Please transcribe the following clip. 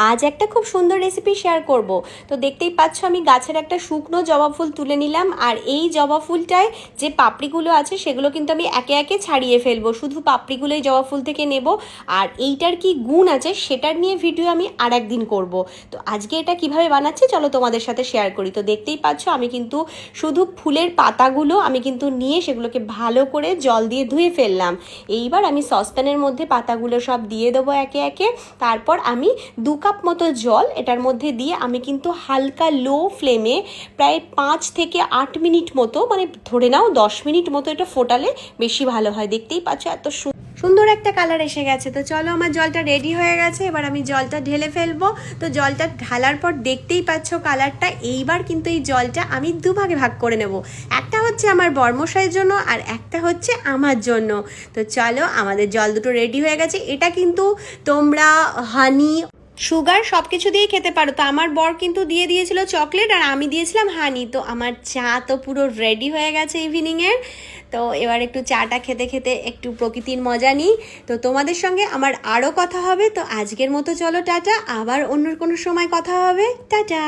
আজ একটা খুব সুন্দর রেসিপি শেয়ার করব। তো দেখতেই পাচ্ছ আমি গাছের একটা শুকনো জবা ফুল তুলে নিলাম, আর এই জবা ফুলটায় যে পাপড়িগুলো আছে সেগুলো কিন্তু আমি একে একে ছাড়িয়ে ফেলবো। শুধু পাপড়িগুলোই জবা ফুল থেকে নেব, আর এইটার কি গুণ আছে সেটার নিয়ে ভিডিও আমি আর একদিন করব। তো আজকে এটা কিভাবে বানাচ্ছি চলো তোমাদের সাথে শেয়ার করি। তো দেখতেই পাচ্ছ আমি কিন্তু শুধু ফুলের পাতাগুলো আমি কিন্তু নিয়ে সেগুলোকে ভালো করে জল দিয়ে ধুয়ে ফেললাম। এইবার আমি সসপ্যানের মধ্যে পাতাগুলো সব দিয়ে দেবো একে একে। তারপর আমি 2 কাপ মতো জল এটার মধ্যে দিয়ে আমি কিন্তু হালকা লো ফ্লেমে প্রায় 5 থেকে 8 মিনিট মতো, মানে ধরে নাও 10 মিনিট মতো এটা ফোটালে বেশি ভালো হয়। দেখতেই পাচ্ছ এত সুন্দর একটা কালার এসে গেছে। তো চলো আমার জলটা রেডি হয়ে গেছে, এবার আমি জলটা ঢেলে ফেলবো। তো জলটা ঢালার পর দেখতেই পাচ্ছ কালারটা। এইবার কিন্তু এই জলটা আমি দুভাগে ভাগ করে নেব, একটা হচ্ছে আমার বর্মশাইয়ের জন্য আর একটা হচ্ছে আমার জন্য। তো চলো আমাদের জল দুটো রেডি হয়ে গেছে। এটা কিন্তু তোমরা হানি, সুগার সব কিছু দিয়েই খেতে পারো। তো আমার বর কিন্তু দিয়ে দিয়েছিল চকলেট আর আমি দিয়েছিলাম হানি। তো আমার চা তো পুরো রেডি হয়ে গেছে ইভিনিংয়ের। তো এবার একটু চাটা খেতে খেতে একটু প্রকৃতির মজা নিই। তো তোমাদের সঙ্গে আমার আরও কথা হবে। তো আজকের মতো চলো টাটা, আবার অন্য কোনো সময় কথা হবে। টাটা।